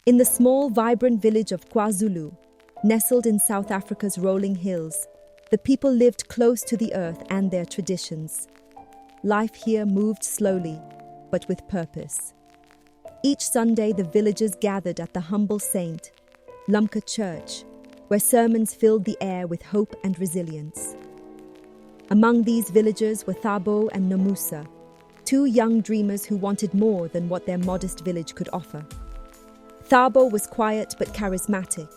In the small, vibrant village of Kwazulu, nestled in South Africa's rolling hills, the people lived close to the earth and their traditions. Life here moved slowly, but with purpose. Each Sunday, the villagers gathered at the humble St. Lumka Church, where sermons filled the air with hope and resilience. Among these villagers were Thabo and Nomusa, two young dreamers who wanted more than what their modest village could offer. Thabo was quiet but charismatic,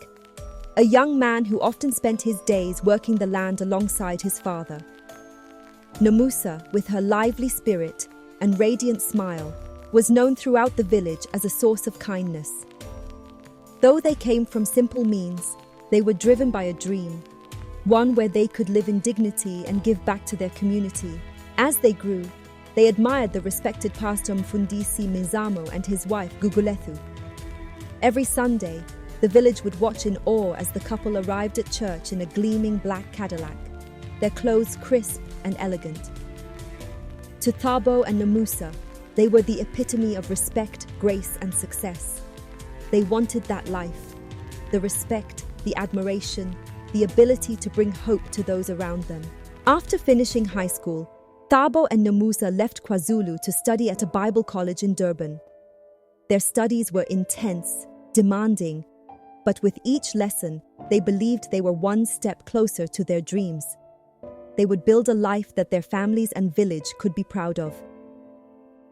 a young man who often spent his days working the land alongside his father. Nomusa, with her lively spirit and radiant smile, was known throughout the village as a source of kindness. Though they came from simple means, they were driven by a dream, one where they could live in dignity and give back to their community. As they grew, they admired the respected pastor Mfundisi Mizamo and his wife Gugulethu. Every Sunday, the village would watch in awe as the couple arrived at church in a gleaming black Cadillac, their clothes crisp and elegant. To Thabo and Nomusa, they were the epitome of respect, grace, and success. They wanted that life, the respect, the admiration, the ability to bring hope to those around them. After finishing high school, Thabo and Nomusa left KwaZulu to study at a Bible college in Durban. Their studies were intense, demanding, but with each lesson, they believed they were one step closer to their dreams. They would build a life that their families and village could be proud of.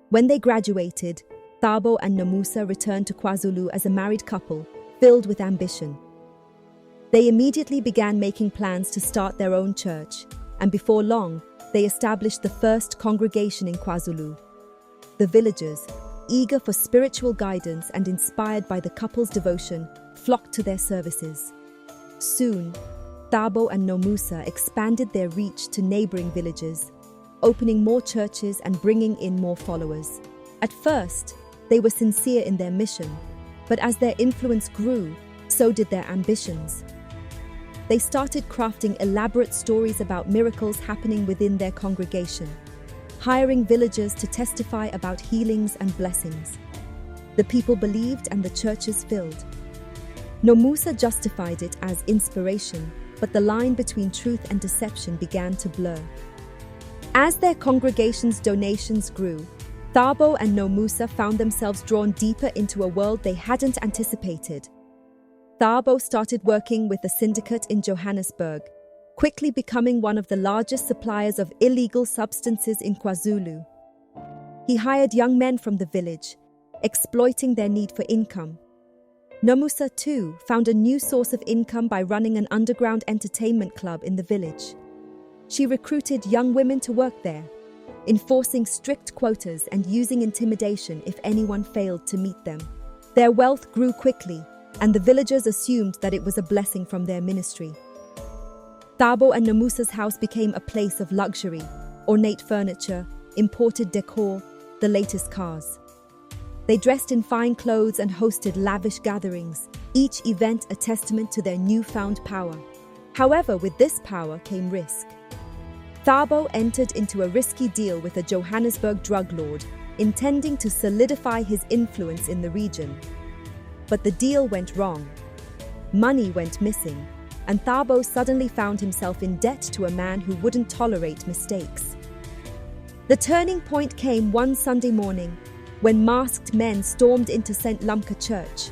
When they graduated, Thabo and Nomusa returned to KwaZulu as a married couple, filled with ambition. They immediately began making plans to start their own church, and before long, they established the first congregation in KwaZulu. The villagers, eager for spiritual guidance and inspired by the couple's devotion, flocked to their services. Soon, Thabo and Nomusa expanded their reach to neighboring villages, opening more churches and bringing in more followers. At first, they were sincere in their mission, but as their influence grew, so did their ambitions. They started crafting elaborate stories about miracles happening within their congregation, hiring villagers to testify about healings and blessings. The people believed and the churches filled. Nomusa justified it as inspiration, but the line between truth and deception began to blur. As their congregation's donations grew, Thabo and Nomusa found themselves drawn deeper into a world they hadn't anticipated. Thabo started working with the Syndicate in Johannesburg, quickly becoming one of the largest suppliers of illegal substances in KwaZulu. He hired young men from the village, exploiting their need for income. Nomusa, too, found a new source of income by running an underground entertainment club in the village. She recruited young women to work there, enforcing strict quotas and using intimidation if anyone failed to meet them. Their wealth grew quickly, and the villagers assumed that it was a blessing from their ministry. Thabo and Nomusa's house became a place of luxury, ornate furniture, imported decor, the latest cars. They dressed in fine clothes and hosted lavish gatherings, each event a testament to their newfound power. However, with this power came risk. Thabo entered into a risky deal with a Johannesburg drug lord, intending to solidify his influence in the region. But the deal went wrong. Money went missing, and Thabo suddenly found himself in debt to a man who wouldn't tolerate mistakes. The turning point came one Sunday morning, when masked men stormed into St. Lumka Church.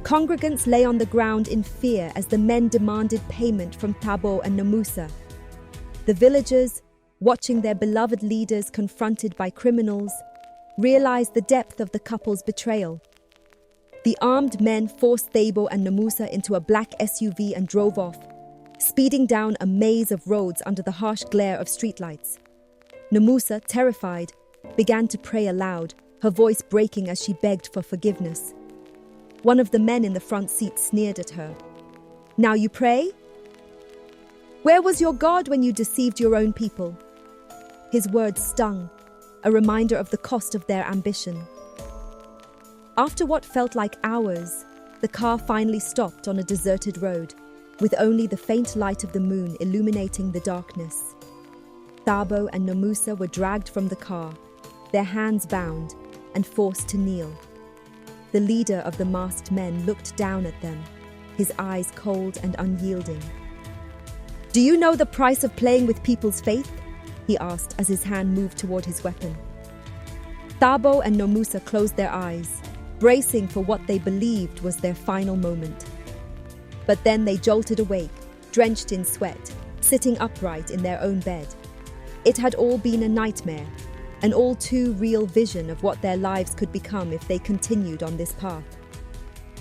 Congregants lay on the ground in fear as the men demanded payment from Thabo and Nomusa. The villagers, watching their beloved leaders confronted by criminals, realized the depth of the couple's betrayal. The armed men forced Thabo and Nomusa into a black SUV and drove off, speeding down a maze of roads under the harsh glare of streetlights. Nomusa, terrified, began to pray aloud, her voice breaking as she begged for forgiveness. One of the men in the front seat sneered at her. "Now you pray? Where was your God when you deceived your own people?" His words stung, a reminder of the cost of their ambition. After what felt like hours, the car finally stopped on a deserted road, with only the faint light of the moon illuminating the darkness. Thabo and Nomusa were dragged from the car, their hands bound, and forced to kneel. The leader of the masked men looked down at them, his eyes cold and unyielding. "Do you know the price of playing with people's faith?" he asked as his hand moved toward his weapon. Thabo and Nomusa closed their eyes, bracing for what they believed was their final moment. But then they jolted awake, drenched in sweat, sitting upright in their own bed. It had all been a nightmare, an all too real vision of what their lives could become if they continued on this path.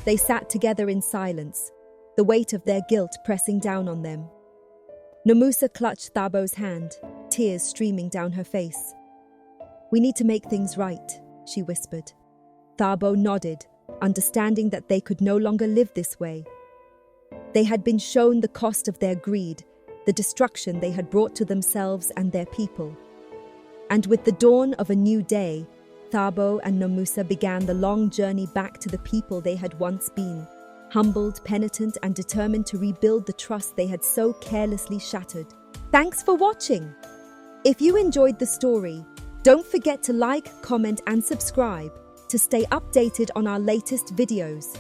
They sat together in silence, the weight of their guilt pressing down on them. Nomusa clutched Thabo's hand, tears streaming down her face. "We need to make things right," she whispered. Thabo nodded, understanding that they could no longer live this way. They had been shown the cost of their greed, the destruction they had brought to themselves and their people. And with the dawn of a new day, Thabo and Nomusa began the long journey back to the people they had once been, humbled, penitent, and determined to rebuild the trust they had so carelessly shattered. Thanks for watching! If you enjoyed the story, don't forget to like, comment, and subscribe to stay updated on our latest videos.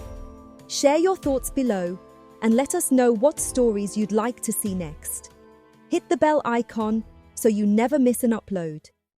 Share your thoughts below and let us know what stories you'd like to see next. Hit the bell icon so you never miss an upload.